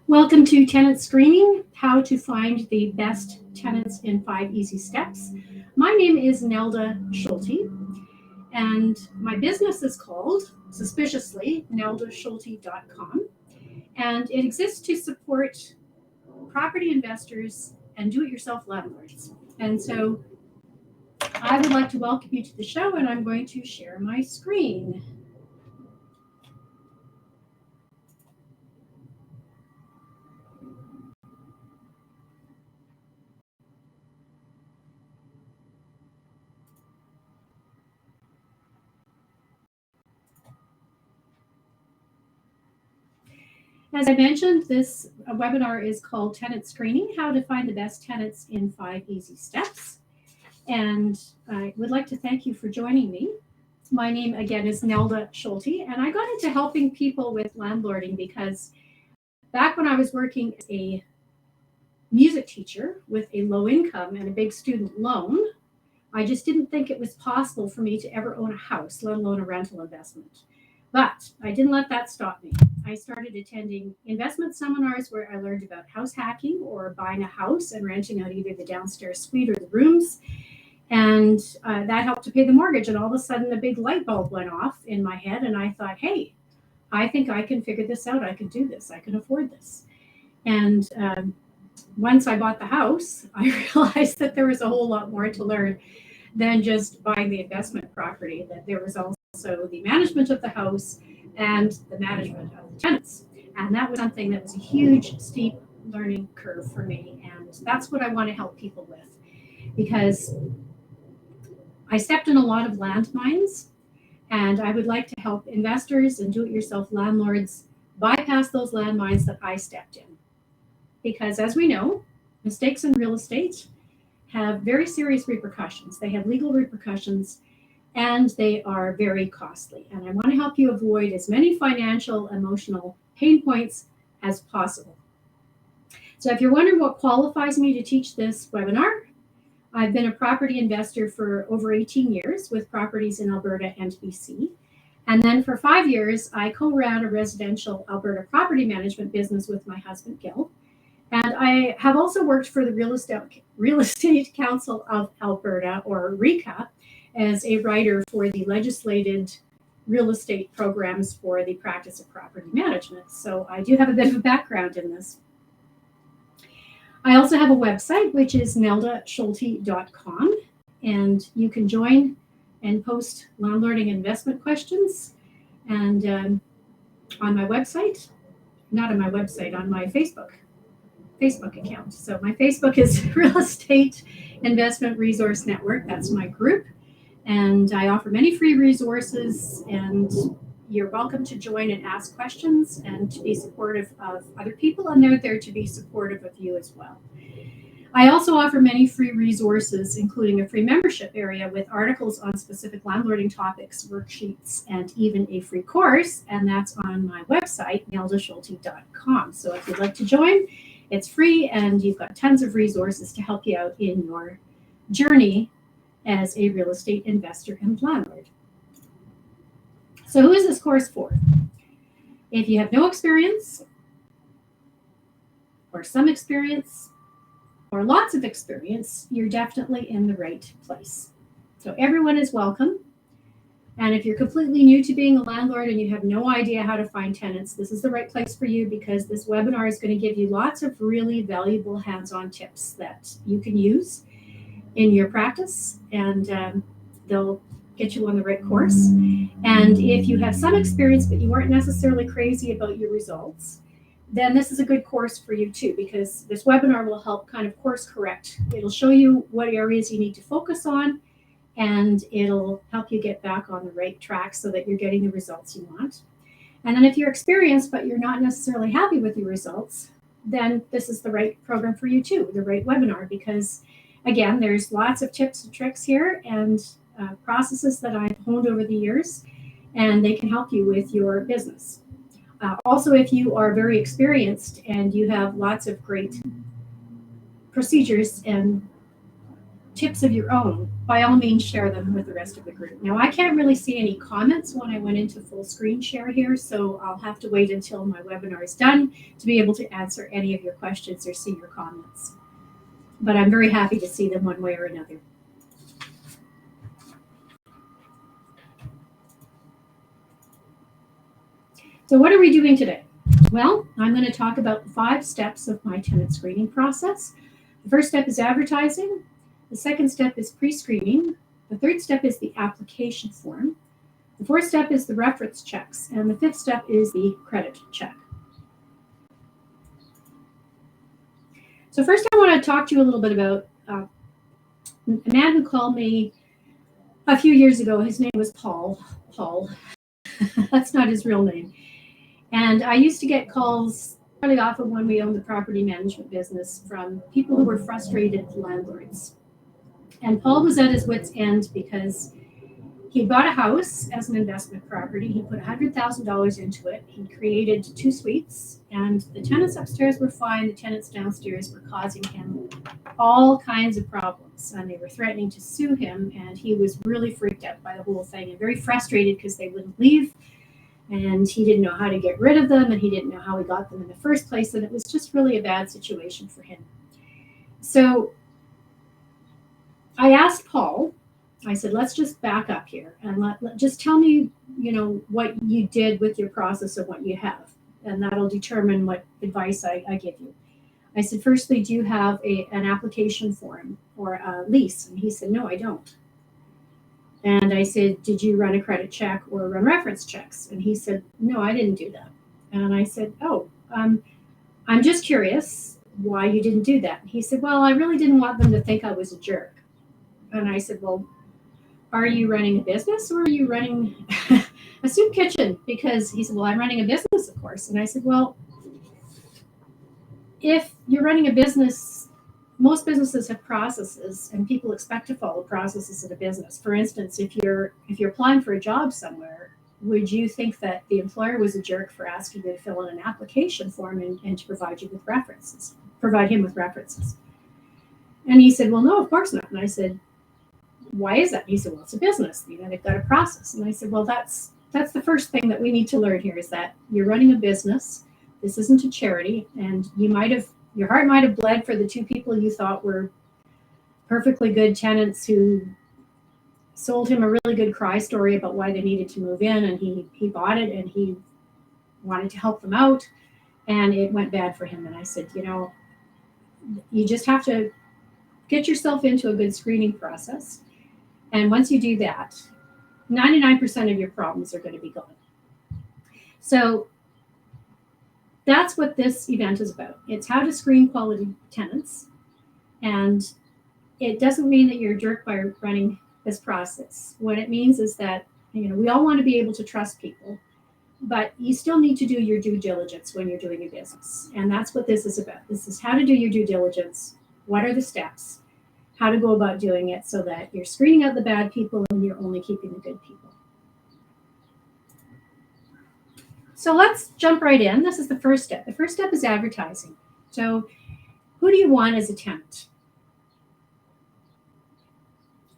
Welcome to Tenant Screening, how to find the best tenants in 5 easy steps. My name is Nelda Schulte, and my business is called, suspiciously, neldaschulte.com, and it exists to support property investors and do-it-yourself landlords. And so I would like to welcome you to the show, and I'm going to share my screen. As I mentioned, this webinar is called Tenant Screening, how to find the best tenants in 5 easy steps. And I would like to thank you for joining me. My name again is Nelda Schulte, and I got into helping people with landlording because back when I was working as a music teacher with a low income and a big student loan, I just didn't think it was possible for me to ever own a house, let alone a rental investment. But I didn't let that stop me. I started attending investment seminars where I learned about house hacking or buying a house and renting out either the downstairs suite or the rooms. And that helped to pay the mortgage. And all of a sudden, a big light bulb went off in my head. And I thought, hey, I think I can figure this out. I can do this. I can afford this. And once I bought the house, I realized that there was a whole lot more to learn than just buying the investment property, that there was also the management of the house and the management of the tenants. And that was something that was a huge, steep learning curve for me. And that's what I want to help people with, because I stepped in a lot of landmines, and I would like to help investors and do-it-yourself landlords bypass those landmines that I stepped in. Because as we know, mistakes in real estate have very serious repercussions. They have legal repercussions, and they are very costly. And I want to help you avoid as many financial, emotional pain points as possible. So if you're wondering what qualifies me to teach this webinar, I've been a property investor for over 18 years with properties in Alberta and BC. And then for 5 years, I co-ran a residential Alberta property management business with my husband, Gil. And I have also worked for the Real Estate Council of Alberta, or RECA, as a writer for the legislated real estate programs for the practice of property management. So I do have a bit of a background in this. I also have a website, which is neldaschulte.com, and you can join and post landlording investment questions. And on my website, not on my website, on my Facebook account. So my Facebook is Real Estate Investment Resource Network. That's my group. And I offer many free resources, and you're welcome to join and ask questions and to be supportive of other people, and they're there to be supportive of you as well. I also offer many free resources, including a free membership area with articles on specific landlording topics, worksheets, and even a free course, and that's on my website, neldaschulte.com. So if you'd like to join, it's free, and you've got tons of resources to help you out in your journey as a real estate investor and landlord. So who is this course for? If you have no experience, or some experience, or lots of experience, you're definitely in the right place. So everyone is welcome. And if you're completely new to being a landlord and you have no idea how to find tenants, this is the right place for you, because this webinar is going to give you lots of really valuable hands-on tips that you can use in your practice, and they'll get you on the right course. And if you have some experience but you weren't necessarily crazy about your results, then this is a good course for you too, because this webinar will help kind of course correct. It'll show you what areas you need to focus on, and it'll help you get back on the right track so that you're getting the results you want. And then if you're experienced but you're not necessarily happy with your results, then this is the right program for you too, the right webinar, because again, there's lots of tips and tricks here and processes that I've honed over the years, and they can help you with your business. Also, if you are very experienced and you have lots of great procedures and tips of your own, by all means share them with the rest of the group. Now I can't really see any comments when I went into full screen share here, so I'll have to wait until my webinar is done to be able to answer any of your questions or see your comments. But I'm very happy to see them one way or another. So what are we doing today? Well, I'm going to talk about the 5 steps of my tenant screening process. The first step is advertising. The second step is pre-screening. The third step is the application form. The fourth step is the reference checks. And the fifth step is the credit check. So first I want to talk to you a little bit about a man who called me a few years ago. His name was Paul. That's not his real name. And I used to get calls fairly often when we owned the property management business from people who were frustrated landlords. And Paul was at his wit's end because he bought a house as an investment property. He put $100,000 into it. He created 2 suites, and the tenants upstairs were fine. The tenants downstairs were causing him all kinds of problems, and they were threatening to sue him. And he was really freaked out by the whole thing and very frustrated because they wouldn't leave. And he didn't know how to get rid of them, and he didn't know how he got them in the first place. And it was just really a bad situation for him. So I asked Paul, I said, let's just back up here and just tell me, what you did with your process of what you have. And that'll determine what advice I give you. I said, firstly, do you have an application form or a lease? And he said, no, I don't. And I said, did you run a credit check or run reference checks? And he said, no, I didn't do that. And I said, I'm just curious why you didn't do that. And he said, well, I really didn't want them to think I was a jerk. And I said, well, are you running a business or are you running a soup kitchen? Because he said, well, I'm running a business, of course. And I said, well, if you're running a business, most businesses have processes, and people expect to follow processes in a business. For instance, if you're applying for a job somewhere, would you think that the employer was a jerk for asking you to fill in an application form and to provide him with references? And he said, well, no, of course not. And I said, why is that? And he said, well, it's a business. They've got a process. And I said, well, that's the first thing that we need to learn here, is that you're running a business. This isn't a charity, and your heart might have bled for the 2 people you thought were perfectly good tenants who sold him a really good cry story about why they needed to move in, and he bought it and he wanted to help them out, and it went bad for him. And I said, you just have to get yourself into a good screening process. And once you do that, 99% of your problems are going to be gone. So that's what this event is about. It's how to screen quality tenants. And it doesn't mean that you're a jerk by running this process. What it means is that, we all want to be able to trust people, but you still need to do your due diligence when you're doing a business. And that's what this is about. This is how to do your due diligence. What are the steps? How to go about doing it so that you're screening out the bad people and you're only keeping the good people. So let's jump right in. This is the first step. The first step is advertising. So who do you want as a tenant?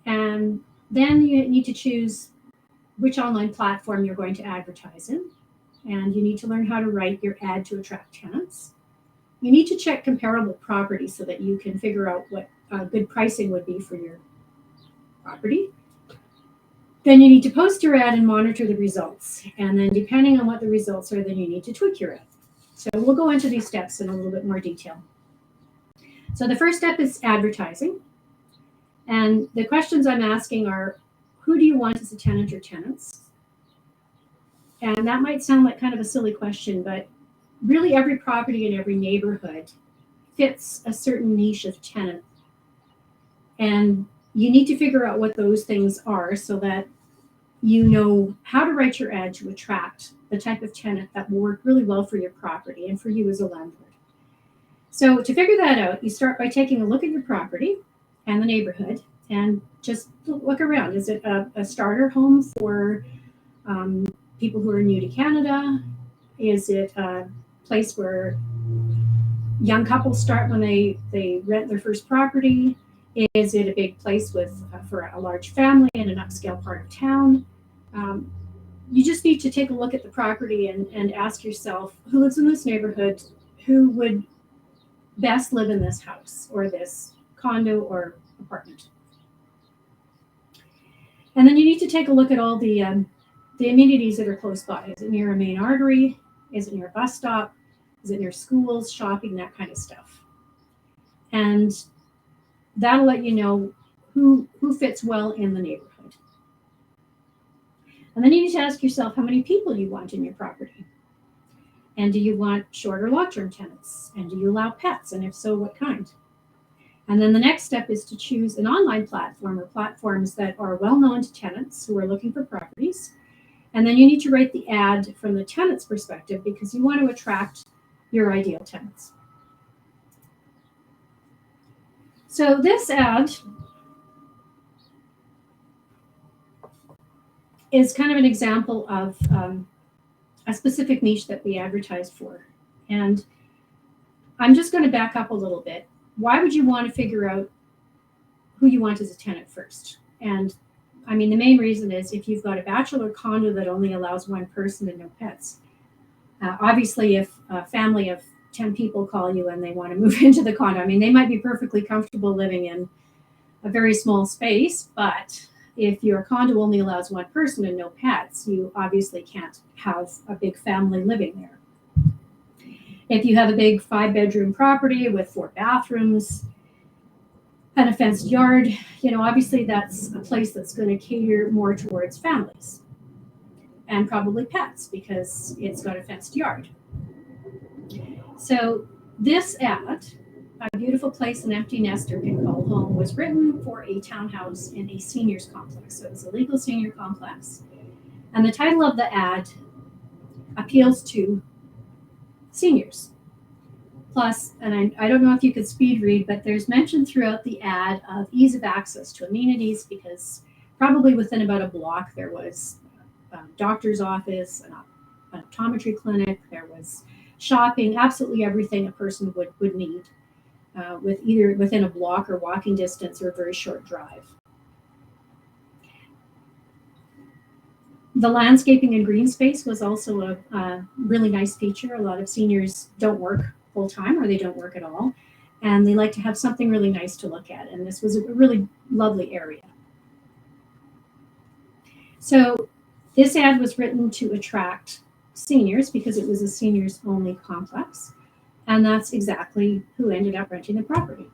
And then you need to choose which online platform you're going to advertise in. And you need to learn how to write your ad to attract tenants. You need to check comparable properties so that you can figure out what good pricing would be for your property. Then you need to post your ad and monitor the results. And then depending on what the results are, then you need to tweak your ad. So we'll go into these steps in a little bit more detail. So the first step is advertising. And the questions I'm asking are, who do you want as a tenant or tenants? And that might sound like kind of a silly question, but really every property in every neighborhood fits a certain niche of tenant. And you need to figure out what those things are so that you know how to write your ad to attract the type of tenant that will work really well for your property and for you as a landlord. So to figure that out, you start by taking a look at your property and the neighborhood and just look around. Is it a starter home for people who are new to Canada? Is it a place where young couples start when they rent their first property? Is it a big place with for a large family in an upscale part of town? Um, you just need to take a look at the property and ask yourself who lives in this neighborhood, who would best live in this house or this condo or apartment. And then you need to take a look at all the amenities that are close by. Is it near a main artery? Is it near a bus stop? Is it near schools, shopping, that kind of stuff? And that'll let you know who fits well in the neighborhood. And then you need to ask yourself how many people you want in your property. And do you want short or long-term tenants? And do you allow pets? And if so, what kind? And then the next step is to choose an online platform or platforms that are well known to tenants who are looking for properties. And then you need to write the ad from the tenant's perspective because you want to attract your ideal tenants. So this ad is kind of an example of a specific niche that we advertise for. And I'm just going to back up a little bit. Why would you want to figure out who you want as a tenant first? And I mean, the main reason is if you've got a bachelor condo that only allows one person and no pets. Obviously, if a family of 10 people call you and they want to move into the condo, I mean, they might be perfectly comfortable living in a very small space, but if your condo only allows one person and no pets, you obviously can't have a big family living there. If you have a big 5-bedroom property with 4 bathrooms and a fenced yard, obviously that's a place that's going to cater more towards families and probably pets because it's got a fenced yard. So this ad, A Beautiful Place an Empty Nester Can Call Home, was written for a townhouse in a seniors complex. So it's a legal senior complex. And the title of the ad appeals to seniors. Plus, and I don't know if you could speed read, but there's mention throughout the ad of ease of access to amenities because probably within about a block there was a doctor's office, an optometry clinic, there was shopping, absolutely everything a person would need with either within a block or walking distance or a very short drive. The landscaping and green space was also a really nice feature. A lot of seniors don't work full time or they don't work at all, and they like to have something really nice to look at. And this was a really lovely area. So this ad was written to attract seniors because it was a seniors only complex. And that's exactly who ended up renting the property.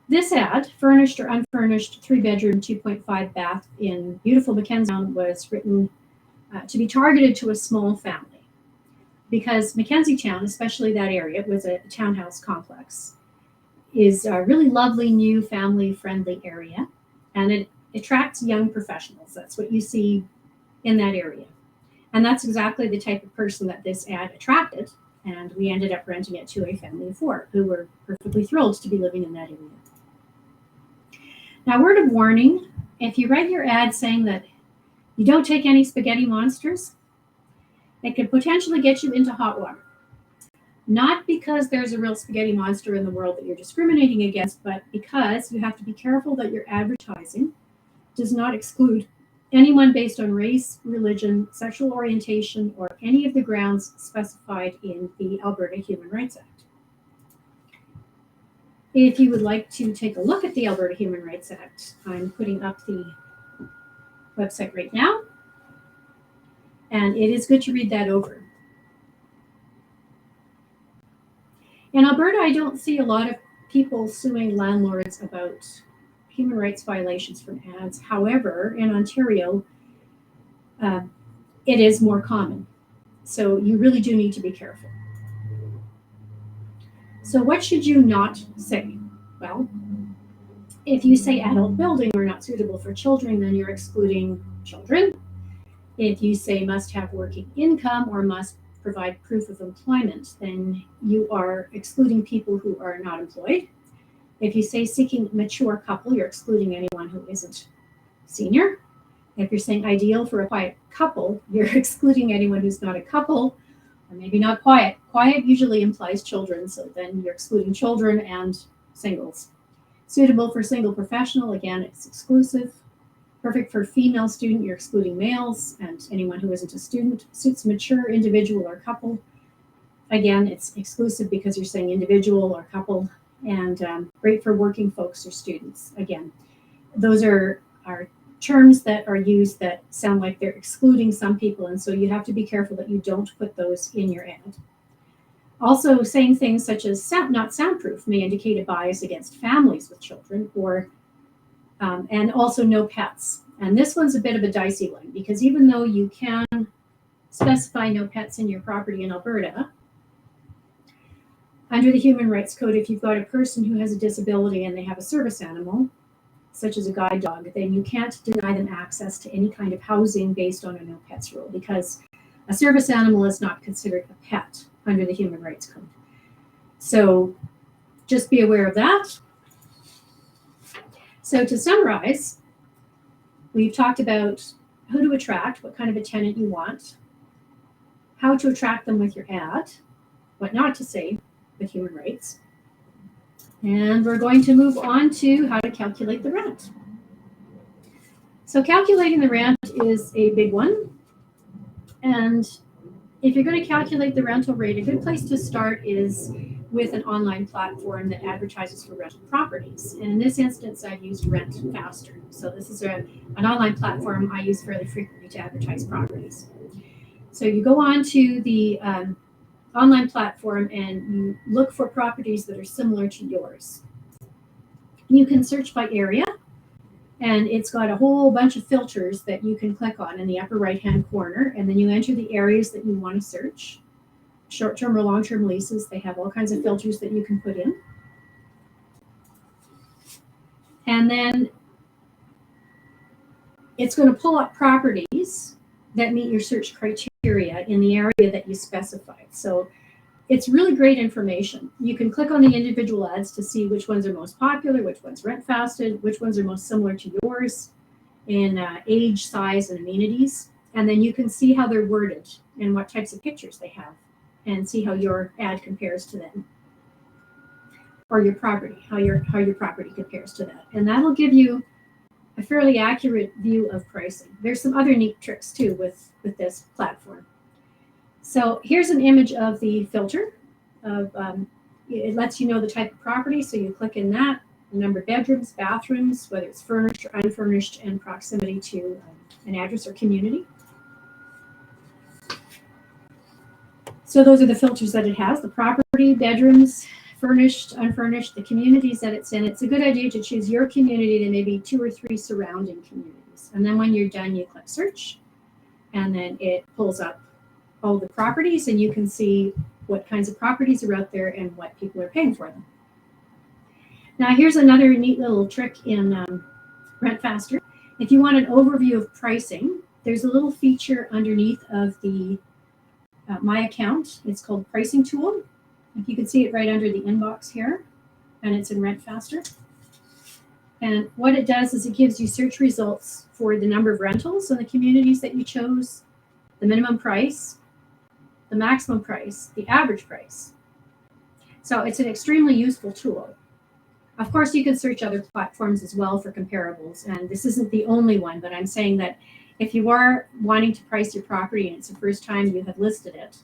This ad, furnished or unfurnished, 3-bedroom, 2.5 bath in beautiful Mackenziestown, was written to be targeted to a small family because Mackenziestown, especially that area, was a townhouse complex, is a really lovely new family-friendly area, and it attracts young professionals. That's what you see in that area. And that's exactly the type of person that this ad attracted, and we ended up renting it to a family of 4 who were perfectly thrilled to be living in that area. Now, word of warning, if you write your ad saying that you don't take any spaghetti monsters, it could potentially get you into hot water. Not because there's a real spaghetti monster in the world that you're discriminating against, but because you have to be careful that your advertising does not exclude anyone based on race, religion, sexual orientation, or any of the grounds specified in the Alberta Human Rights Act. If you would like to take a look at the Alberta Human Rights Act, I'm putting up the website right now, and it is good to read that over. In Alberta, I don't see a lot of people suing landlords about human rights violations from ads. However, in Ontario, it is more common. So you really do need to be careful. So what should you not say? Well, if you say adult building or not suitable for children, then you're excluding children. If you say must have working income or must provide proof of employment, then you are excluding people who are not employed. If you say seeking mature couple, you're excluding anyone who isn't senior. If you're saying ideal for a quiet couple, you're excluding anyone who's not a couple or maybe not quiet. Quiet usually implies children, so then you're excluding children and singles. Suitable for single professional, again, it's exclusive. Perfect for female student, you're excluding males and anyone who isn't a student. Suits mature individual or couple. Again, it's exclusive because you're saying individual or couple, and great for working folks or students. Again, those are terms that are used that sound like they're excluding some people, and so you have to be careful that you don't put those in your ad. Also, saying things such as not soundproof may indicate a bias against families with children, or and also no pets. And this one's a bit of a dicey one, because even though you can specify no pets in your property in Alberta, under the Human Rights Code, if you've got a person who has a disability and they have a service animal, such as a guide dog, then you can't deny them access to any kind of housing based on a no pets rule, because a service animal is not considered a pet under the Human Rights Code. So just be aware of that. So to summarize, we've talked about who to attract, what kind of a tenant you want, how to attract them with your ad, what not to say with human rights. And we're going to move on to how to calculate the rent. So calculating the rent is a big one. And if you're going to calculate the rental rate, a good place to start is with an online platform that advertises for rental properties. And in this instance, I've used Rent Faster. So this is an online platform I use fairly frequently to advertise properties. So you go on to the online platform and you look for properties that are similar to yours. You can search by area, and it's got a whole bunch of filters that you can click on in the upper right-hand corner, and then you enter the areas that you want to search. Short-term or long-term leases, they have all kinds of filters that you can put in. And then it's going to pull up properties that meet your search criteria in the area that you specified. So it's really great information. You can click on the individual ads to see which ones are most popular, which ones rent fasted, which ones are most similar to yours in age, size, and amenities. And then you can see how they're worded and what types of pictures they have, and see how your ad compares to them, or your property, how your property compares to that. And that'll give you a fairly accurate view of pricing. There's some other neat tricks too with this platform. So here's an image of the filter. It lets you know the type of property, so you click in that, the number of bedrooms, bathrooms, whether it's furnished or unfurnished, and proximity to an address or community. So those are the filters that it has: the property, bedrooms, furnished, unfurnished, the communities that it's in. It's a good idea to choose your community and maybe 2 or 3 surrounding communities. And then when you're done, you click search, and then it pulls up all the properties, and you can see what kinds of properties are out there and what people are paying for them. Now here's another neat little trick in Rent Faster. If you want an overview of pricing, there's a little feature underneath of the My Account. It's called Pricing Tool. You can see it right under the inbox here, and it's in Rent Faster. And what it does is it gives you search results for the number of rentals in the communities that you chose, the minimum price, the maximum price, the average price. So it's an extremely useful tool. Of course, you can search other platforms as well for comparables, and this isn't the only one, but I'm saying that if you are wanting to price your property and it's the first time you have listed it,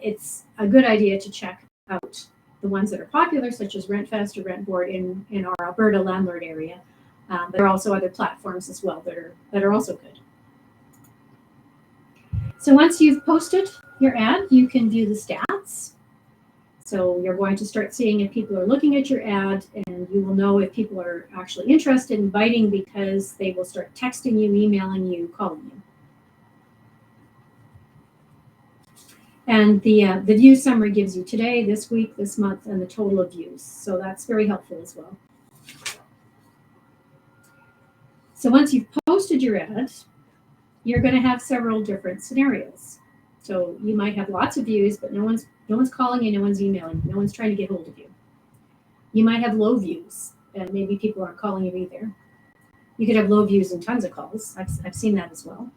it's a good idea to check out the ones that are popular, such as RentFest or RentBoard in our Alberta landlord area. There are also other platforms as well that are also good. So once you've posted your ad, you can view the stats. So you're going to start seeing if people are looking at your ad, and you will know if people are actually interested in biting, because they will start texting you, emailing you, calling you. And the view summary gives you today, this week, this month, and the total of views. So that's very helpful as well. So once you've posted your ad, you're going to have several different scenarios. So you might have lots of views, but no one's calling you, no one's emailing you, no one's trying to get hold of you. You might have low views, and maybe people aren't calling you either. You could have low views and tons of calls. I've seen that as well.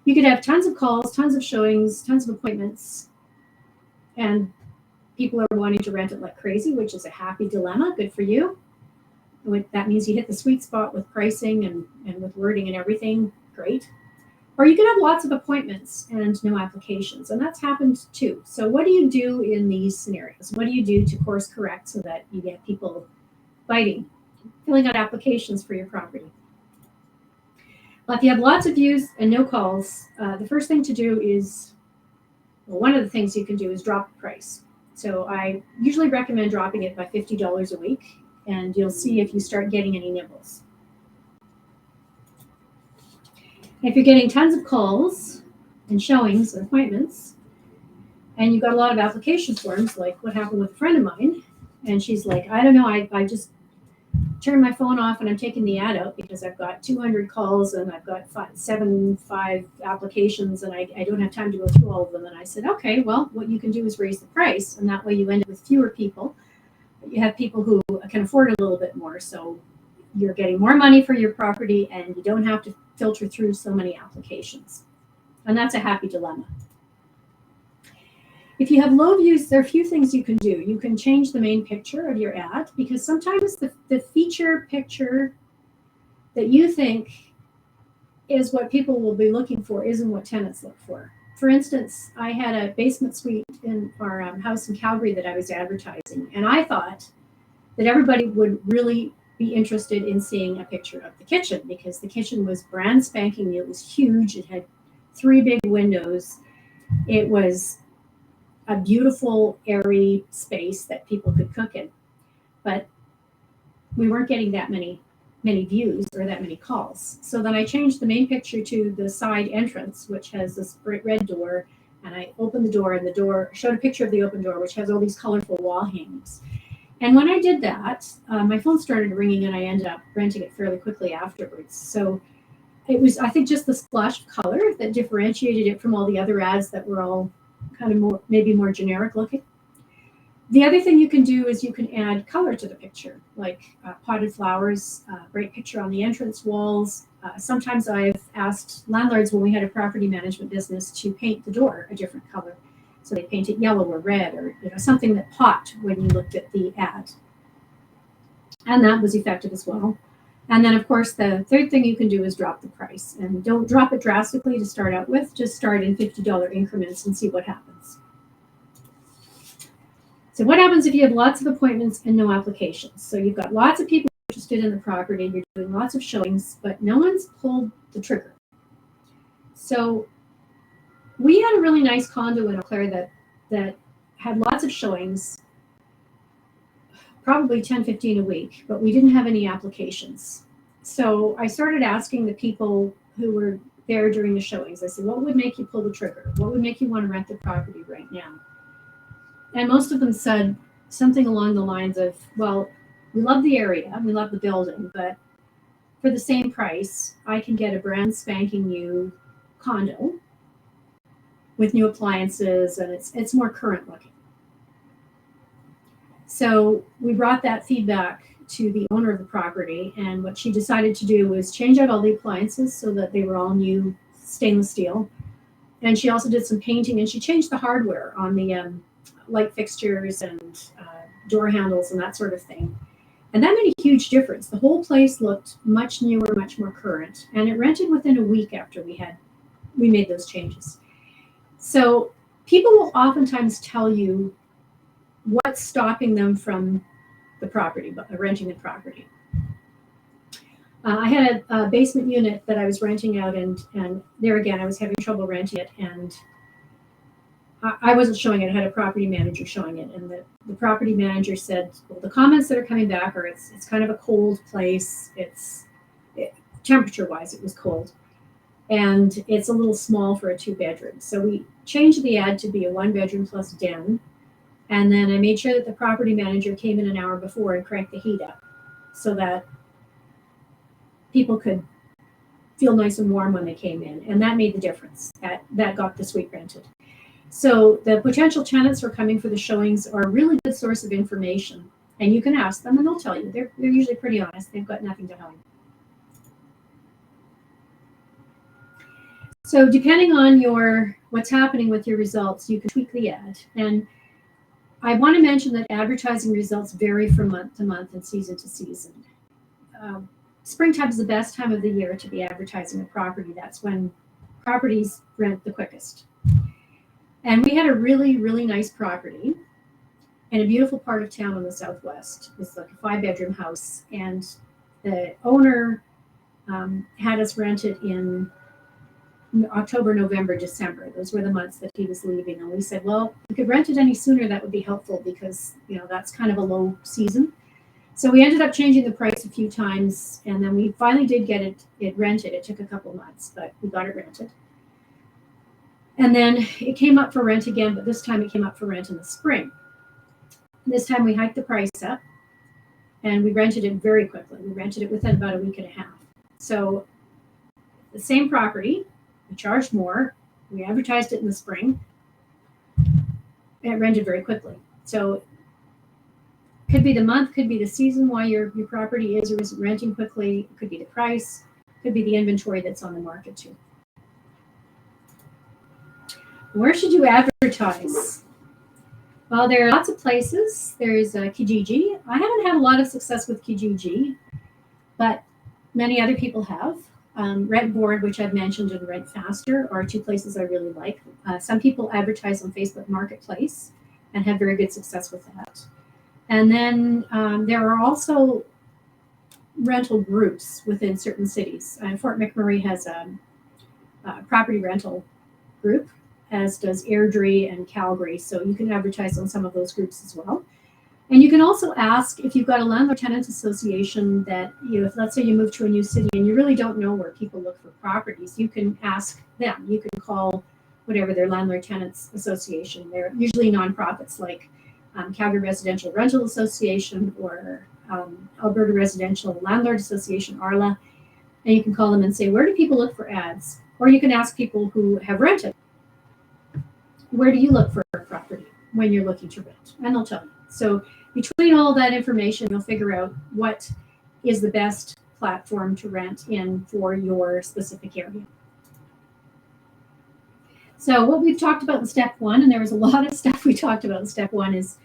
You could have tons of calls, tons of showings, tons of appointments, and people are wanting to rent it like crazy, which is a happy dilemma. Good for you. That means you hit the sweet spot with pricing and with wording and everything. Great. Or you can have lots of appointments and no applications, and that's happened too. So what do you do in these scenarios? What do you do to course correct so that you get people biting, filling out applications for your property? Well, if you have lots of views and no calls, the first thing to do is, well, one of the things you can do is drop the price. So I usually recommend dropping it by $50 a week, and you'll see if you start getting any nibbles. If you're getting tons of calls and showings and appointments, and you've got a lot of application forms, like what happened with a friend of mine, and she's like, I don't know, I just turned my phone off and I'm taking the ad out because I've got 200 calls and I've got five applications and I don't have time to go through all of them. And I said, okay, well, what you can do is raise the price, and that way you end up with fewer people. You have people who can afford a little bit more, so you're getting more money for your property and you don't have to filter through so many applications. And that's a happy dilemma. If you have low views, there are a few things you can do. You can change the main picture of your ad, because sometimes the feature picture that you think is what people will be looking for isn't what tenants look for. For instance, I had a basement suite in our house in Calgary that I was advertising, and I thought that everybody would really be interested in seeing a picture of the kitchen, because the kitchen was brand spanking new. It was huge. It had 3 big windows. It was a beautiful, airy space that people could cook in. But we weren't getting that many views or that many calls. So then I changed the main picture to the side entrance, which has this bright red door. And I opened the door, and the door showed a picture of the open door, which has all these colorful wall hangings. And when I did that, my phone started ringing, and I ended up renting it fairly quickly afterwards. So it was, I think, just the splash of color that differentiated it from all the other ads that were all kind of more, maybe more generic looking. The other thing you can do is you can add color to the picture, like potted flowers, bright picture on the entrance walls. Sometimes I've asked landlords when we had a property management business to paint the door a different color. So they paint it yellow or red, or something that popped when you looked at the ad. And that was effective as well. And then, of course, the third thing you can do is drop the price. And don't drop it drastically to start out with. Just start in $50 increments and see what happens. So what happens if you have lots of appointments and no applications? So you've got lots of people interested in the property. You're doing lots of showings, but no one's pulled the trigger. So we had a really nice condo in Eau Claire that had lots of showings, probably 10, 15 a week, but we didn't have any applications. So I started asking the people who were there during the showings. I said, what would make you pull the trigger? What would make you want to rent the property right now? And most of them said something along the lines of, well, we love the area, we love the building, but for the same price, I can get a brand spanking new condo with new appliances, and it's more current looking. So we brought that feedback to the owner of the property, and what she decided to do was change out all the appliances so that they were all new stainless steel. And she also did some painting, and she changed the hardware on the light fixtures and door handles and that sort of thing. And that made a huge difference. The whole place looked much newer, much more current, and it rented within a week after we made those changes. So people will oftentimes tell you what's stopping them from the property, renting the property. I had a basement unit that I was renting out, and there again, I was having trouble renting it, and I wasn't showing it. I had a property manager showing it, and the property manager said, well, the comments that are coming back are it's kind of a cold place. Temperature-wise, it was cold, and it's a little small for a 2-bedroom. So we changed the ad to be a 1-bedroom plus den, and then I made sure that the property manager came in an hour before and cranked the heat up so that people could feel nice and warm when they came in, and that made the difference. That got the suite rented. So the potential tenants who are coming for the showings are a really good source of information, and you can ask them and they'll tell you. They're usually pretty honest. They've got nothing to hide. So depending on what's happening with your results, you can tweak the ad. And I want to mention that advertising results vary from month to month and season to season. Um, Springtime is the best time of the year to be advertising a property. That's when properties rent the quickest. And we had a really, really nice property in a beautiful part of town on the southwest. It's like a 5-bedroom house, and the owner had us rent it in October, November, December. Those were the months that he was leaving, and we said, well, if we could rent it any sooner, that would be helpful, because that's kind of a low season. So we ended up changing the price a few times, and then we finally did get it rented. It took a couple months, but we got it rented. And then it came up for rent again, but this time it came up for rent in the spring. This time we hiked the price up, and we rented it very quickly. We rented it within about a week and a half. So the same property, we charged more. We advertised it in the spring. It rented very quickly. So could be the month, could be the season why your property is or isn't renting quickly. It could be the price, could be the inventory that's on the market too. Where should you advertise? Well, there are lots of places. There's Kijiji. I haven't had a lot of success with Kijiji, but many other people have. Rent Board, which I've mentioned, and Rent Faster are two places I really like. Some people advertise on Facebook Marketplace and have very good success with that. And then there are also rental groups within certain cities. Fort McMurray has a property rental group, as does Airdrie and Calgary. So you can advertise on some of those groups as well. And you can also ask, if you've got a landlord-tenant association that, if let's say you move to a new city and you really don't know where people look for properties, you can ask them. You can call whatever their landlord-tenants association. They're usually nonprofits like Calgary Residential Rental Association or Alberta Residential Landlord Association, ARLA. And you can call them and say, where do people look for ads? Or you can ask people who have rented, where do you look for a property when you're looking to rent? And they'll tell you. So between all that information, you'll figure out what is the best platform to rent in for your specific area. So what we've talked about in step one, and there was a lot of stuff we talked about in step one, is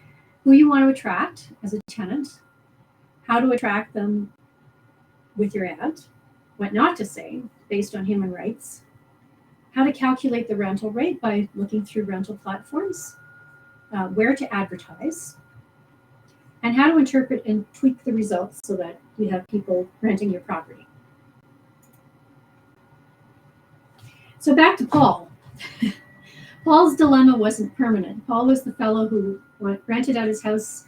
who you want to attract as a tenant, how to attract them with your ad, what not to say based on human rights, how to calculate the rental rate by looking through rental platforms, where to advertise, and how to interpret and tweak the results so that you have people renting your property. So back to Paul. Paul's dilemma wasn't permanent. Paul was the fellow who rented out his house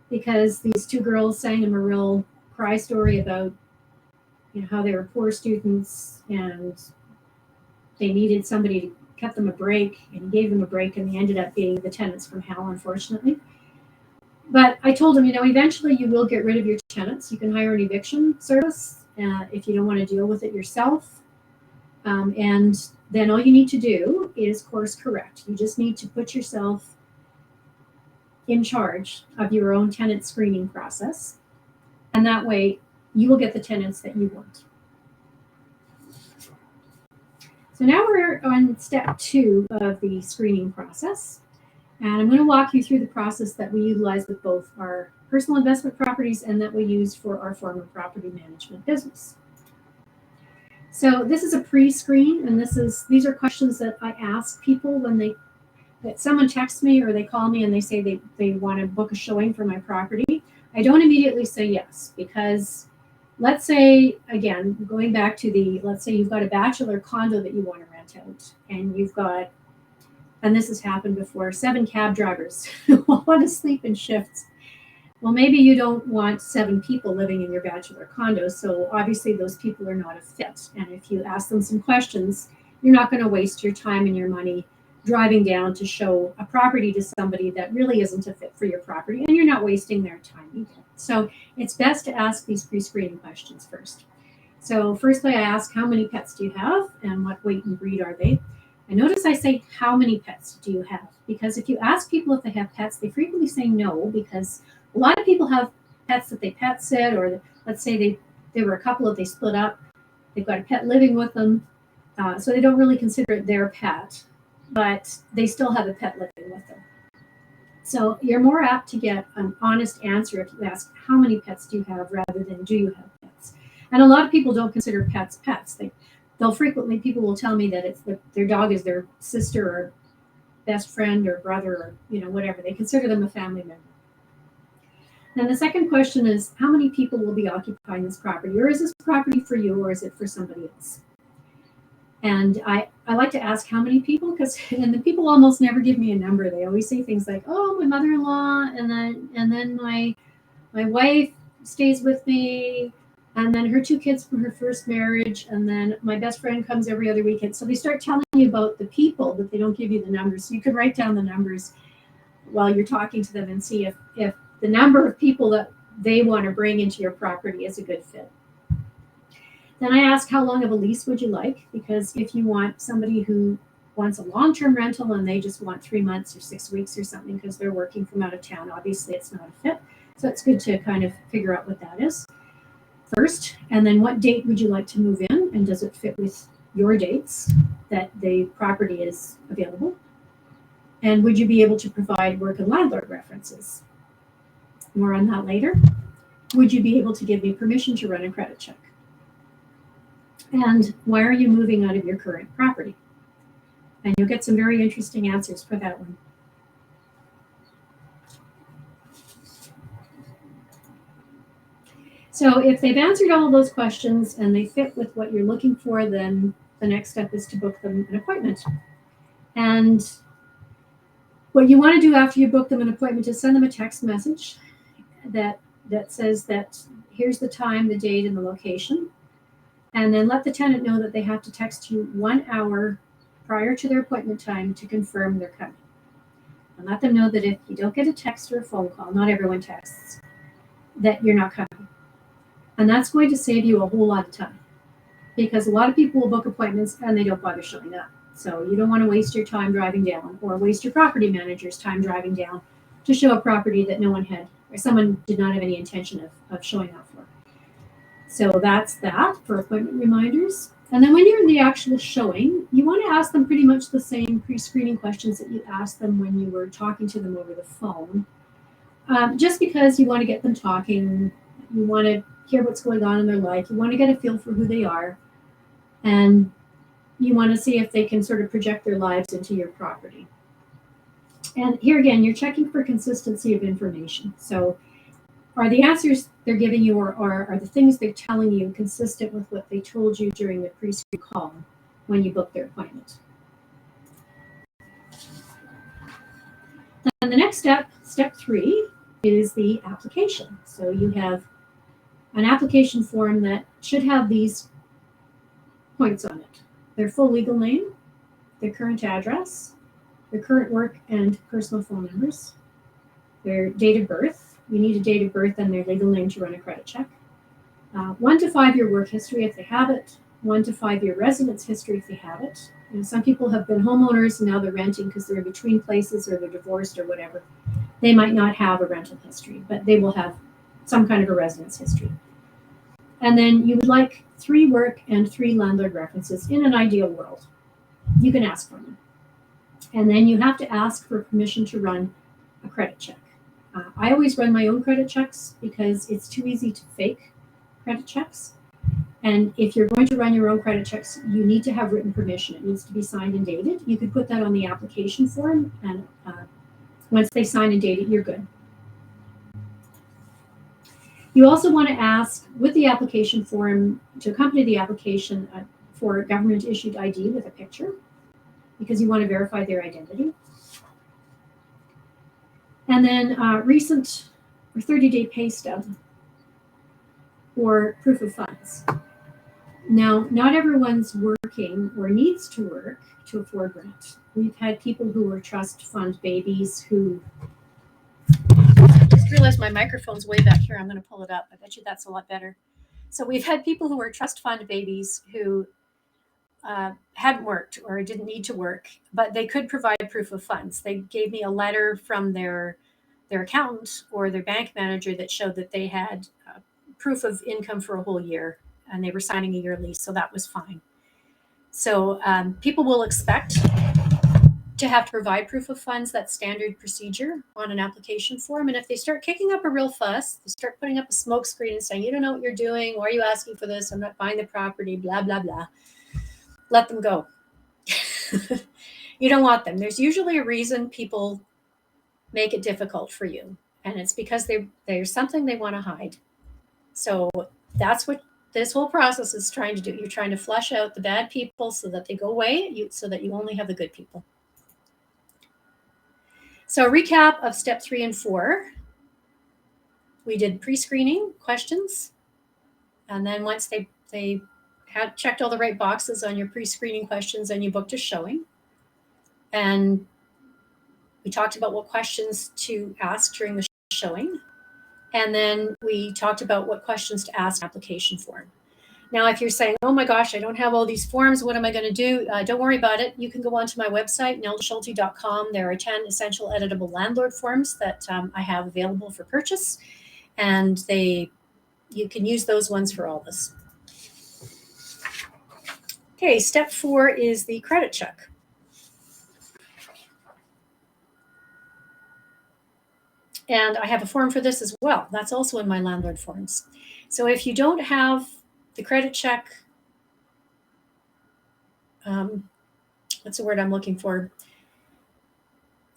because these two girls sang him a real cry story about how they were poor students and they needed somebody to cut them a break, and he gave them a break, and they ended up being the tenants from hell, unfortunately. But I told him, eventually you will get rid of your tenants. You can hire an eviction service if you don't want to deal with it yourself. And then all you need to do is course correct. You just need to put yourself in charge of your own tenant screening process. And that way you will get the tenants that you want. So now we're on step 2 of the screening process. And I'm going to walk you through the process that we utilize with both our personal investment properties and that we use for our former property management business. So this is a pre-screen, and these are questions that I ask people when that someone texts me or they call me and they say they want to book a showing for my property. I don't immediately say yes, because let's say, again, going back to let's say you've got a bachelor condo that you want to rent out, and you've got, and this has happened before, 7 cab drivers who want to sleep in shifts. Well, maybe you don't want 7 people living in your bachelor condo, so obviously those people are not a fit. And if you ask them some questions, you're not going to waste your time and your money driving down to show a property to somebody that really isn't a fit for your property, and you're not wasting their time either. So it's best to ask these pre-screening questions first. So firstly, I ask, how many pets do you have, and what weight and breed are they? And notice I say, how many pets do you have? Because if you ask people if they have pets, they frequently say no, because a lot of people have pets that they pet sit, or let's say they were a couple that they split up. They've got a pet living with them, so they don't really consider it their pet, but they still have a pet living with them. So you're more apt to get an honest answer if you ask, how many pets do you have, rather than do you have pets? And a lot of people don't consider pets pets. People will tell me that their dog is their sister or best friend or brother, or whatever. They consider them a family member. Then the second question is, how many people will be occupying this property? Or is this property for you, or is it for somebody else? And I like to ask how many people, because and the people almost never give me a number. They always say things like, oh, my mother-in-law, and then my wife stays with me, and then her 2 kids from her first marriage, and then my best friend comes every other weekend. So they start telling you about the people, but they don't give you the numbers. So you can write down the numbers while you're talking to them and see if the number of people that they want to bring into your property is a good fit. Then I ask, how long of a lease would you like? Because if you want somebody who wants a long-term rental and they just want 3 months or 6 weeks or something because they're working from out of town, obviously it's not a fit. So it's good to kind of figure out what that is first. And then what date would you like to move in? And does it fit with your dates that the property is available? And would you be able to provide work and landlord references? More on that later. Would you be able to give me permission to run a credit check? And why are you moving out of your current property? And you'll get some very interesting answers for that one. So if they've answered all of those questions and they fit with what you're looking for, then the next step is to book them an appointment. And what you want to do after you book them an appointment is send them a text message that says that here's the time, the date, and the location. And then let the tenant know that they have to text you 1 hour prior to their appointment time to confirm they're coming. And let them know that if you don't get a text or a phone call, not everyone texts, that you're not coming. And that's going to save you a whole lot of time, because a lot of people will book appointments and they don't bother showing up. So you don't want to waste your time driving down, or waste your property manager's time driving down to show a property that no one had, or someone did not have any intention of showing up for. So that's that for appointment reminders. And then when you're in the actual showing, you want to ask them pretty much the same pre-screening questions that you asked them when you were talking to them over the phone. Just because you want to get them talking, you want to hear what's going on in their life, you want to get a feel for who they are, and you want to see if they can sort of project their lives into your property. And here again, you're checking for consistency of information. So are the answers they're giving you, or are the things they're telling you consistent with what they told you during the pre-screen call when you booked their appointment? And the next step, step 3, is the application. So you have an application form that should have these points on it: their full legal name, their current address, their current work and personal phone numbers, their date of birth. You need a date of birth and their legal name to run a credit check. 1 to 5 year work history if they have it. 1 to 5 year residence history if they have it. Some people have been homeowners and now they're renting because they're in between places, or they're divorced or whatever. They might not have a rental history, but they will have some kind of a residence history. And then you would like 3 work and 3 landlord references in an ideal world. You can ask for them. And then you have to ask for permission to run a credit check. I always run my own credit checks because it's too easy to fake credit checks. And if you're going to run your own credit checks, you need to have written permission. It needs to be signed and dated. You could put that on the application form, and once they sign and date it, you're good. You also want to ask with the application form to accompany the application for government issued ID with a picture, because you want to verify their identity. And then recent or 30-day pay stub or proof of funds. Now, not everyone's working or needs to work to afford rent. We've had people who are trust fund babies who... I just realized my microphone's way back here. I'm going to pull it up. I bet you that's a lot better. So we've had people who were trust fund babies who hadn't worked or didn't need to work, but they could provide proof of funds. They gave me a letter from their accountant or their bank manager that showed that they had proof of income for a whole year, and they were signing a year lease, so that was fine. So people will expect to have to provide proof of funds. That's standard procedure on an application form. And if they start kicking up a real fuss, they start putting up a smoke screen and saying, you don't know what you're doing. Why are you asking for this? I'm not buying the property, blah, blah, blah. Let them go. You don't want them. There's usually a reason people make it difficult for you. And it's because there's something they want to hide. So that's what this whole process is trying to do. You're trying to flush out the bad people so that they go away, so that you only have the good people. So a recap of step 3 and 4. We did pre-screening questions. And then once they had checked all the right boxes on your pre-screening questions, and you booked a showing. And we talked about what questions to ask during the showing. And then we talked about what questions to ask application form. Now, if you're saying, oh my gosh, I don't have all these forms, what am I going to do? Don't worry about it. You can go onto my website, neldaschulte.com. There are 10 essential editable landlord forms that I have available for purchase. And you can use those ones for all this. Okay, step 4 is the credit check. And I have a form for this as well. That's also in my landlord forms. So if you don't have the credit check, what's the word I'm looking for?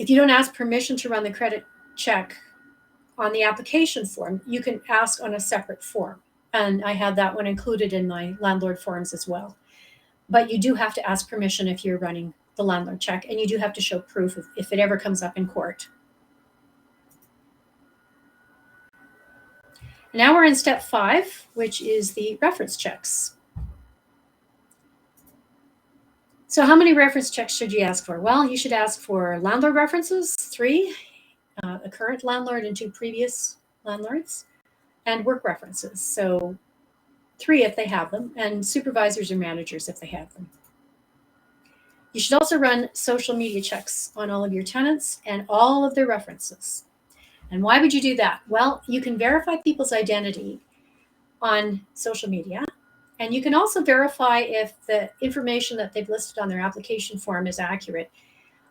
If you don't ask permission to run the credit check on the application form, you can ask on a separate form. And I have that one included in my landlord forms as well. But you do have to ask permission if you're running the landlord check, and you do have to show proof if it ever comes up in court. Now we're in step 5, which is the reference checks. So how many reference checks should you ask for? Well, you should ask for landlord references, 3, a current landlord and 2 previous landlords, and work references. So 3 if they have them, and supervisors or managers if they have them. You should also run social media checks on all of your tenants and all of their references. And why would you do that? Well, you can verify people's identity on social media, and you can also verify if the information that they've listed on their application form is accurate.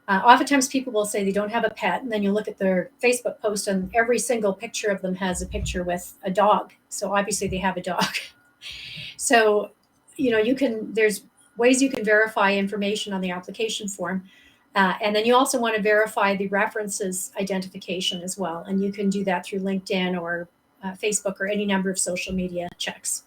Oftentimes people will say they don't have a pet, and then you look at their Facebook post and every single picture of them has a picture with a dog. So obviously they have a dog. So, there's ways you can verify information on the application form. And then you also want to verify the references identification as well. And you can do that through LinkedIn or Facebook or any number of social media checks.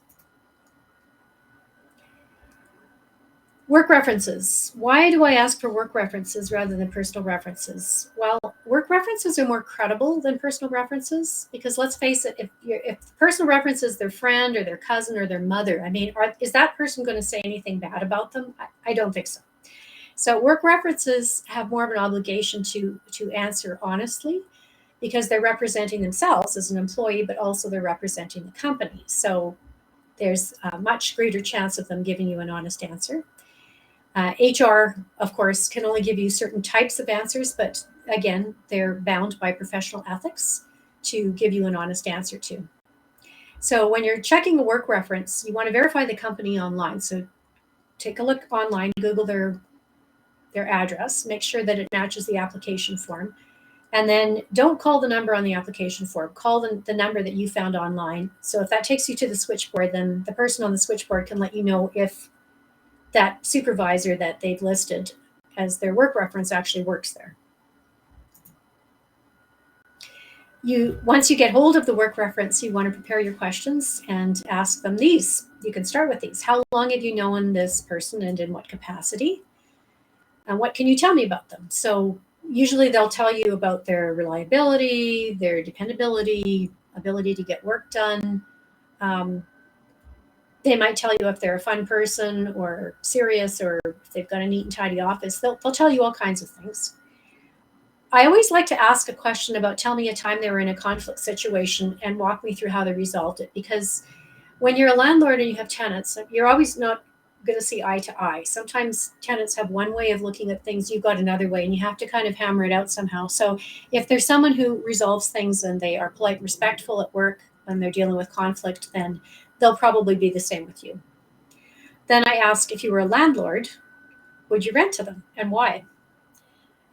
Work references. Why do I ask for work references rather than personal references? Well, work references are more credible than personal references, because let's face it, if personal references their friend or their cousin or their mother, is that person going to say anything bad about them? I don't think so. So work references have more of an obligation to answer honestly, because they're representing themselves as an employee, but also they're representing the company. So there's a much greater chance of them giving you an honest answer. HR, of course, can only give you certain types of answers, but again, they're bound by professional ethics to give you an honest answer to. So when you're checking a work reference, you want to verify the company online. So take a look online, Google their address, make sure that it matches the application form. And then don't call the number on the application form, call the number that you found online. So if that takes you to the switchboard, then the person on the switchboard can let you know if that supervisor that they've listed as their work reference actually works there. Once you get hold of the work reference, you want to prepare your questions and ask them these. You can start with these. How long have you known this person and in what capacity? And what can you tell me about them? So usually they'll tell you about their reliability, their dependability, ability to get work done. They might tell you if they're a fun person or serious, or if they've got a neat and tidy office. They'll tell you all kinds of things. I always like to ask a question about, tell me a time they were in a conflict situation and walk me through how they resolved it. Because when you're a landlord and you have tenants, you're always not going to see eye to eye. Sometimes tenants have one way of looking at things, you've got another way, and you have to kind of hammer it out somehow. So if there's someone who resolves things and they are polite and respectful at work when they're dealing with conflict, then they'll probably be the same with you. Then I ask, if you were a landlord, would you rent to them and why?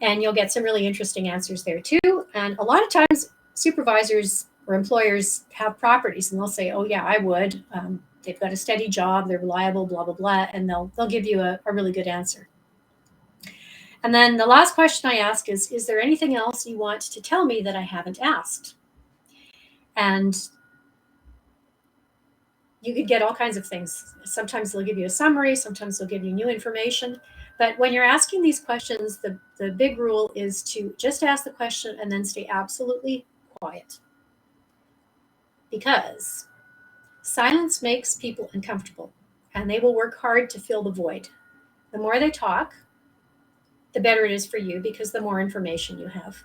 And you'll get some really interesting answers there too. And a lot of times supervisors or employers have properties and they'll say, oh yeah, I would. They've got a steady job, they're reliable, blah, blah, blah. And they'll give you a really good answer. And then the last question I ask is there anything else you want to tell me that I haven't asked? And you could get all kinds of things. Sometimes they'll give you a summary, sometimes they'll give you new information. But when you're asking these questions, the big rule is to just ask the question and then stay absolutely quiet. Because silence makes people uncomfortable and they will work hard to fill the void. The more they talk, the better it is for you because the more information you have.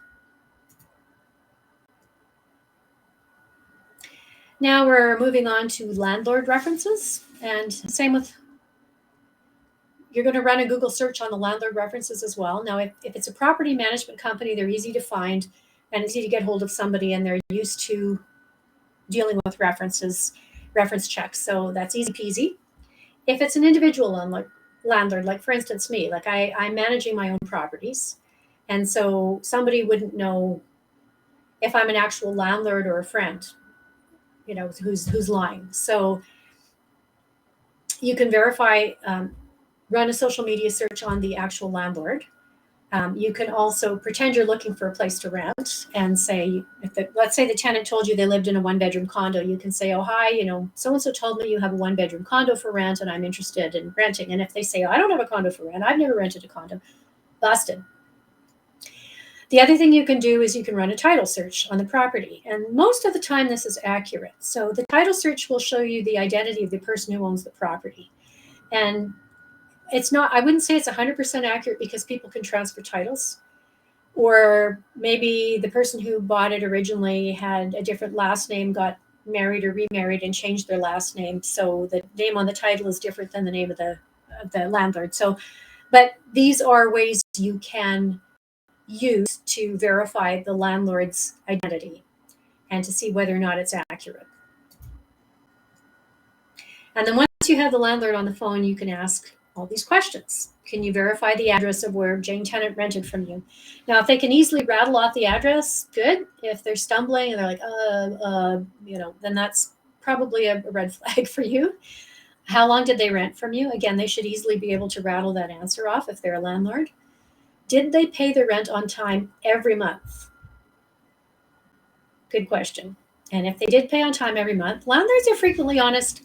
Now we're moving on to landlord references, and same with, you're going to run a Google search on the landlord references as well. Now, if it's a property management company, they're easy to find and easy to get hold of somebody, and they're used to dealing with references, reference checks. So that's easy peasy. If it's an individual landlord, like for instance, me, like I'm managing my own properties. And so somebody wouldn't know if I'm an actual landlord or a friend, who's lying. So you can verify, run a social media search on the actual landlord. You can also pretend you're looking for a place to rent and say, let's say the tenant told you they lived in a 1-bedroom condo, you can say, oh, hi, so-and-so told me you have a 1-bedroom condo for rent and I'm interested in renting. And if they say, oh, I don't have a condo for rent, I've never rented a condo, busted. The other thing you can do is you can run a title search on the property. And most of the time this is accurate. So the title search will show you the identity of the person who owns the property. And it's not, I wouldn't say it's 100% accurate because people can transfer titles, or maybe the person who bought it originally had a different last name, got married or remarried and changed their last name. So the name on the title is different than the name of the landlord. So, but these are ways you can use to verify the landlord's identity and to see whether or not it's accurate. And then once you have the landlord on the phone, you can ask all these questions. Can you verify the address of where Jane Tenant rented from you? Now, if they can easily rattle off the address, good. If they're stumbling and they're like, then that's probably a red flag for you. How long did they rent from you? Again, they should easily be able to rattle that answer off if they're a landlord. Did they pay their rent on time every month? Good question. And if they did pay on time every month, landlords are frequently honest,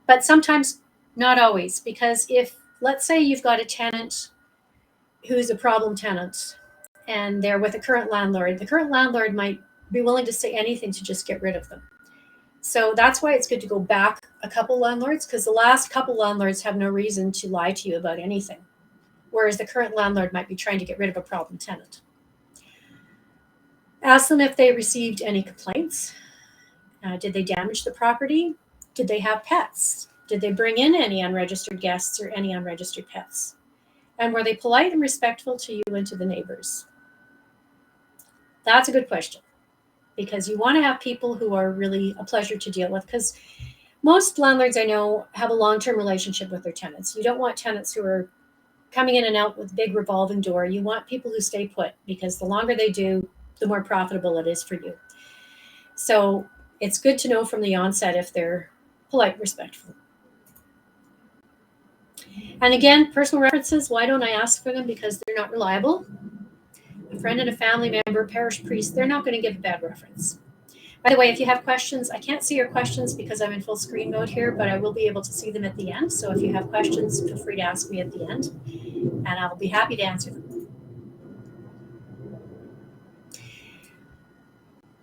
but sometimes not always, because if, let's say you've got a tenant who's a problem tenant and they're with a current landlord, the current landlord might be willing to say anything to just get rid of them. So that's why it's good to go back a couple landlords, because the last couple landlords have no reason to lie to you about anything, whereas the current landlord might be trying to get rid of a problem tenant. Ask them if they received any complaints. Did they damage the property? Did they have pets? Did they bring in any unregistered guests or any unregistered pets? And were they polite and respectful to you and to the neighbors? That's a good question, because you want to have people who are really a pleasure to deal with, because most landlords I know have a long-term relationship with their tenants. You don't want tenants who are coming in and out with a big revolving door. You want people who stay put, because the longer they do, the more profitable it is for you. So it's good to know from the onset if they're polite, respectful. And again, personal references, why don't I ask for them? Because they're not reliable. A friend and a family member, parish priest, they're not going to give a bad reference. By the way, if you have questions, I can't see your questions because I'm in full screen mode here, but I will be able to see them at the end. So if you have questions, feel free to ask me at the end, and I'll be happy to answer them.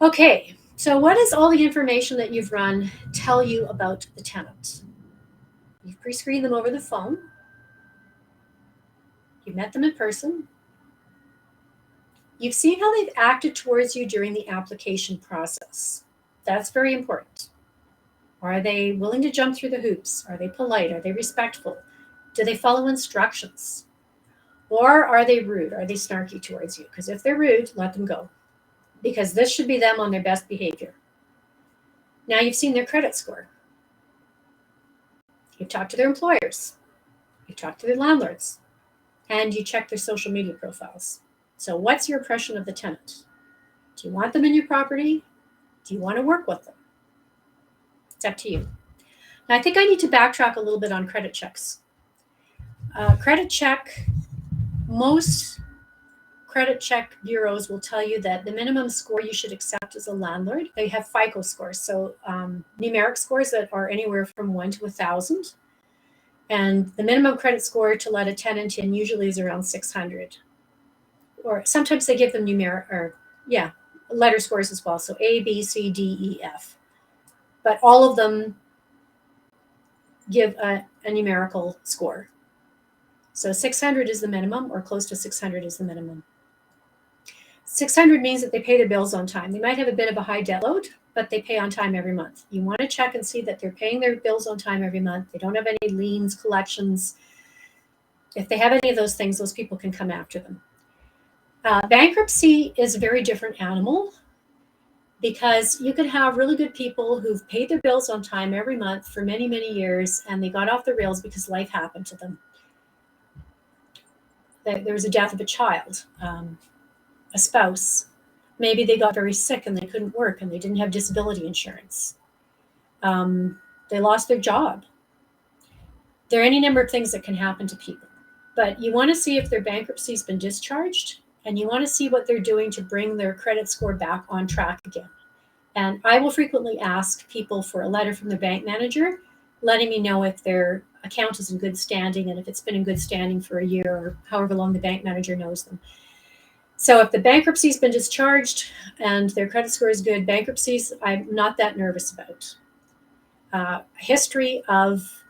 Okay, so what does all the information that you've run tell you about the tenant? You've pre-screened them over the phone. You've met them in person. You've seen how they've acted towards you during the application process. That's very important. Are they willing to jump through the hoops? Are they polite? Are they respectful? Do they follow instructions? Or are they rude? Are they snarky towards you? Because if they're rude, let them go, because this should be them on their best behavior. Now you've seen their credit score. You've talked to their employers. You've talked to their landlords. and you check their social media profiles. So what's your impression of the tenant? Do you want them in your property? Do you want to work with them? It's up to you. Now, I think I need to backtrack a little bit on credit checks. Credit check, most credit check bureaus will tell you that the minimum score you should accept as a landlord, they have FICO scores, so numeric scores that are anywhere from 1 to 1,000. And the minimum credit score to let a tenant in usually is around 600. Or sometimes they give them letter scores as well. So A, B, C, D, E, F. But all of them give a numerical score. So 600 is the minimum, or close to 600 is the minimum. 600 means that they pay their bills on time. They might have a bit of a high debt load, but they pay on time every month. You want to check and see that they're paying their bills on time every month. They don't have any liens, collections. If they have any of those things, those people can come after them. Bankruptcy is a very different animal, because you could have really good people who've paid their bills on time every month for many, many years, and they got off the rails because life happened to them. There was a death of a child, a spouse. Maybe they got very sick and they couldn't work and they didn't have disability insurance. They lost their job. There are any number of things that can happen to people. But you want to see if their bankruptcy's been discharged, and you want to see what they're doing to bring their credit score back on track again. And I will frequently ask people for a letter from their bank manager, letting me know if their account is in good standing and if it's been in good standing for a year or however long the bank manager knows them. So if the bankruptcy's been discharged and their credit score is good, bankruptcies, I'm not that nervous about. History of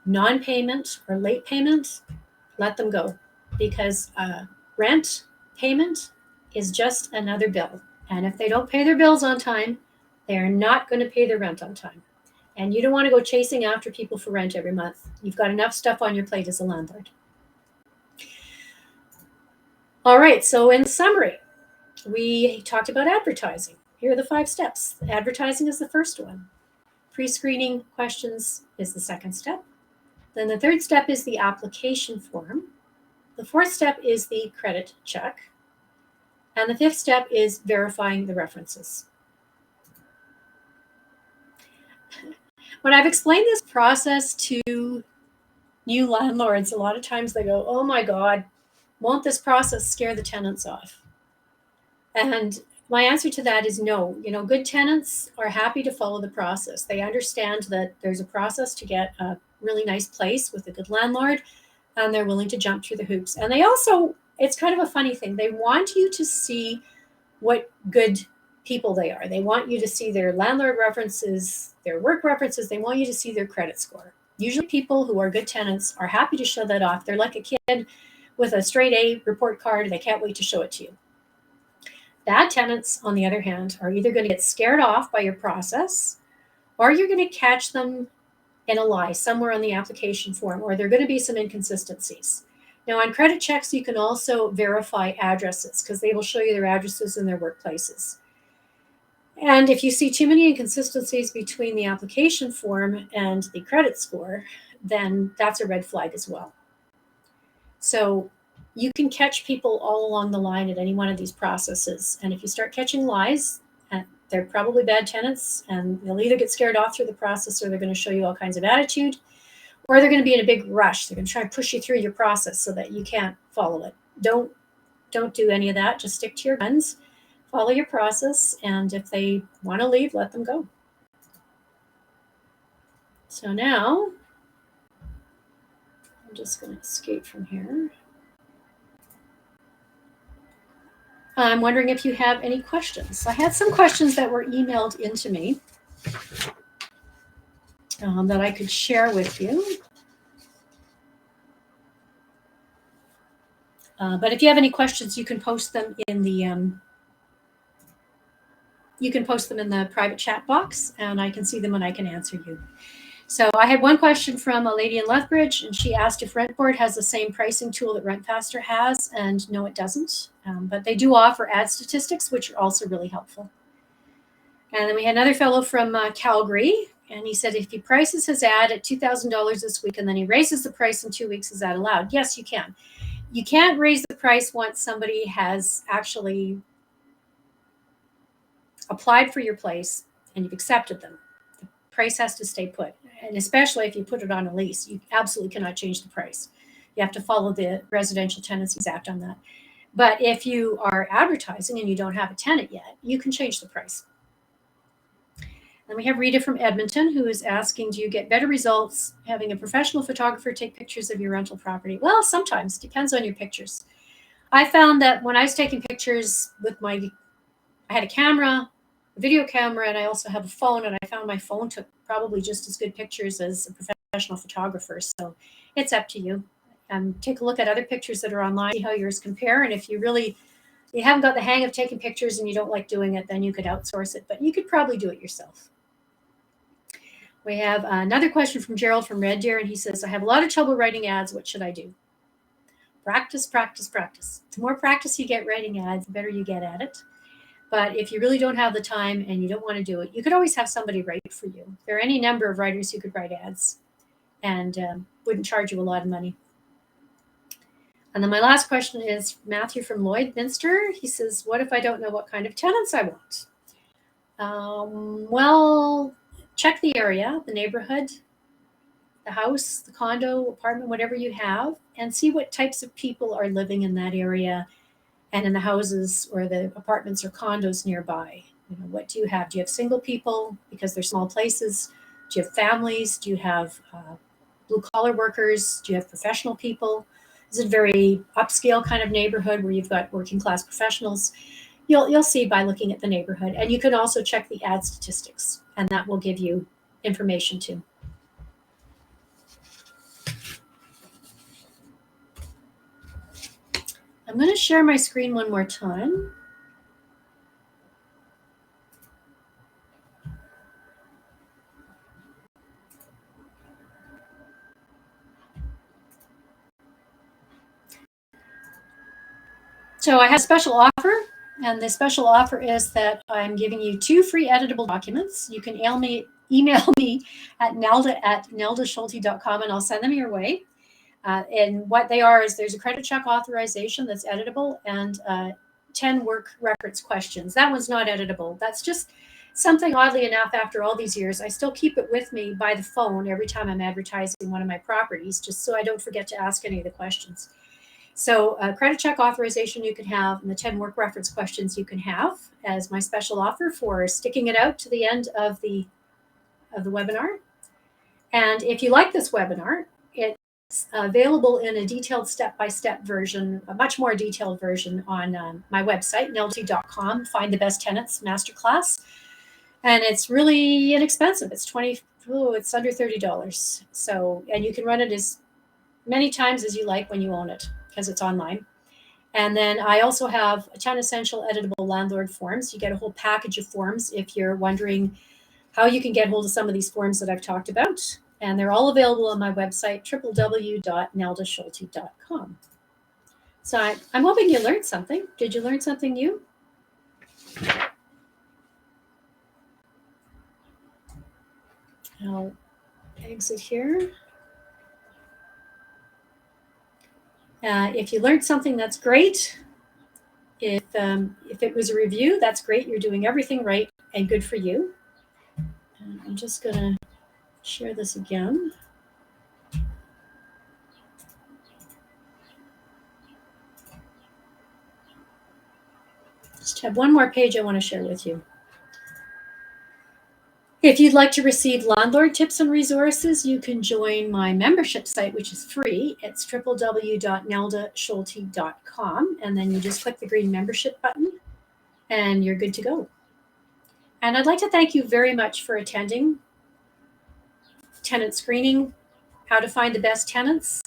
non-payment or late payment, let them go, because rent payment is just another bill. And if they don't pay their bills on time, they're not going to pay their rent on time. And you don't want to go chasing after people for rent every month. You've got enough stuff on your plate as a landlord. All right, so in summary, we talked about advertising. Here are the 5 steps. Advertising is the first one. Pre-screening questions is the second step. Then the third step is the application form. The fourth step is the credit check. And the fifth step is verifying the references. When I've explained this process to new landlords, a lot of times they go, "Oh my God, won't this process scare the tenants off?" And my answer to that is no. Good tenants are happy to follow the process. They understand that there's a process to get a really nice place with a good landlord, and they're willing to jump through the hoops. And they also, it's kind of a funny thing, they want you to see what good people they are. They want you to see their landlord references, their work references. They want you to see their credit score. Usually people who are good tenants are happy to show that off. They're like a kid with a straight A report card, and they can't wait to show it to you. Bad tenants, on the other hand, are either going to get scared off by your process, or you're going to catch them in a lie somewhere on the application form, or there are going to be some inconsistencies. Now, on credit checks, you can also verify addresses, because they will show you their addresses and their workplaces. And if you see too many inconsistencies between the application form and the credit score, then that's a red flag as well. So you can catch people all along the line at any one of these processes. And if you start catching lies, they're probably bad tenants, and they'll either get scared off through the process, or they're going to show you all kinds of attitude, or they're going to be in a big rush. They're going to try and push you through your process so that you can't follow it. Don't do any of that. Just stick to your guns, follow your process, and if they want to leave, let them go. So now I'm just going to escape from here. I'm wondering if you have any questions. I had some questions that were emailed into me that I could share with you. But if you have any questions, you can post them in the private chat box, and I can see them and I can answer you. So I had one question from a lady in Lethbridge, and she asked if RentBoard has the same pricing tool that RentFaster has, and no, it doesn't. But they do offer ad statistics, which are also really helpful. And then we had another fellow from Calgary, and he said if he prices his ad at $2,000 this week and then he raises the price in 2 weeks, is that allowed? Yes, you can. you can't raise the price once somebody has actually applied for your place and you've accepted them. The price has to stay put. And especially if you put it on a lease, you absolutely cannot change the price. You have to follow the Residential Tenancies Act on that. But if you are advertising and you don't have a tenant yet, you can change the price. And we have Rita from Edmonton who is asking, do you get better results having a professional photographer take pictures of your rental property? Well, sometimes. Depends on your pictures. I found that when I was taking pictures with I had a camera, a video camera, and I also have a phone, and I found my phone took probably just as good pictures as a professional photographer. So it's up to you. Take a look at other pictures that are online, see how yours compare. And if you haven't got the hang of taking pictures and you don't like doing it, then you could outsource it, but you could probably do it yourself. We have another question from Gerald from Red Deer, and he says, I have a lot of trouble writing ads. What should I do? Practice, practice, practice. The more practice you get writing ads, the better you get at it. But if you really don't have the time and you don't want to do it, you could always have somebody write for you. There are any number of writers who could write ads and wouldn't charge you a lot of money. And then my last question is Matthew from Lloydminster. He says, what if I don't know what kind of tenants I want? Well, check the area, the neighborhood, the house, the condo, apartment, whatever you have, and see what types of people are living in that area and in the houses or the apartments or condos nearby. What do you have? Do you have single people because they're small places? Do you have families? Do you have blue collar workers? Do you have professional people? Is it a very upscale kind of neighborhood where you've got working class professionals? You'll see by looking at the neighborhood. And you can also check the ad statistics, and that will give you information too. I'm going to share my screen one more time. So I have a special offer, and the special offer is that I'm giving you 2 free editable documents. You can email me at nelda@neldaschulte.com, and I'll send them your way. And what they are is there's a credit check authorization that's editable and 10 work reference questions. That one's not editable. That's just something, oddly enough, after all these years, I still keep it with me by the phone every time I'm advertising one of my properties, just so I don't forget to ask any of the questions. So credit check authorization you can have, and the 10 work reference questions you can have as my special offer for sticking it out to the end of the webinar. And if you like this webinar, it's available in a detailed step-by-step version, a much more detailed version on my website, nelda.com, Find the Best Tenants Masterclass. And it's really inexpensive. It's under $30. So, and you can run it as many times as you like when you own it, because it's online. And then I also have 10 essential editable landlord forms. You get a whole package of forms if you're wondering how you can get hold of some of these forms that I've talked about. And they're all available on my website, www.neldaschulte.com. So I'm hoping you learned something. Did you learn something new? I'll exit here. If you learned something, that's great. If it was a review, that's great. You're doing everything right and good for you. I'm just going to share this again. Just have one more page I want to share with you. If you'd like to receive landlord tips and resources, you can join my membership site, which is free. It's www.neldaschulte.com. And then you just click the green membership button and you're good to go. And I'd like to thank you very much for attending Tenant Screening, How to Find the Best Tenants.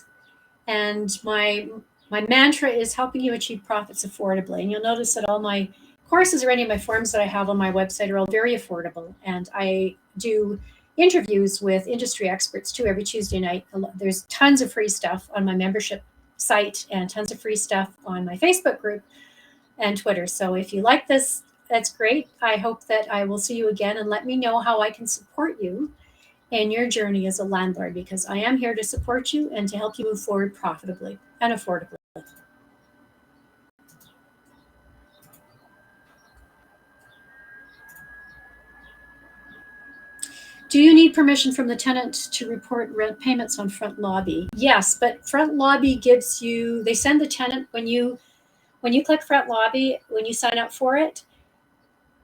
And my mantra is helping you achieve profits affordably. And you'll notice that all my courses or any of my forms that I have on my website are all very affordable. And I do interviews with industry experts too every Tuesday night. There's tons of free stuff on my membership site and tons of free stuff on my Facebook group and Twitter. So if you like this, that's great. I hope that I will see you again, and let me know how I can support you in your journey as a landlord, because I am here to support you and to help you move forward profitably and affordably. Do you need permission from the tenant to report rent payments on front lobby? Yes, but front lobby gives you, they send the tenant, when you click front lobby, when you sign up for it,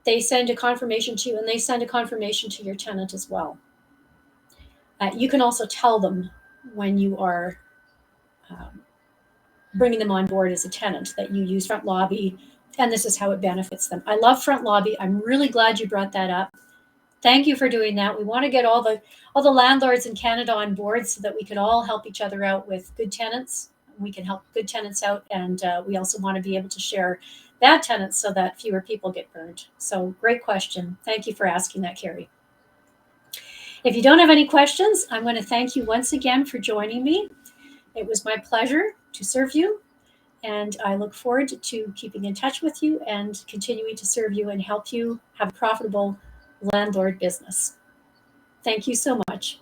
they send a confirmation to you, and they send a confirmation to your tenant as well. You can also tell them when you are bringing them on board as a tenant that you use front lobby, and this is how it benefits them. I love front lobby. I'm really glad you brought that up. Thank you for doing that. We want to get all the landlords in Canada on board so that we can all help each other out with good tenants. We can help good tenants out, and we also want to be able to share bad tenants so that fewer people get burned. So great question. Thank you for asking that, Carrie. If you don't have any questions, I'm going to thank you once again for joining me. It was my pleasure to serve you, and I look forward to keeping in touch with you and continuing to serve you and help you have a profitable landlord business. Thank you so much.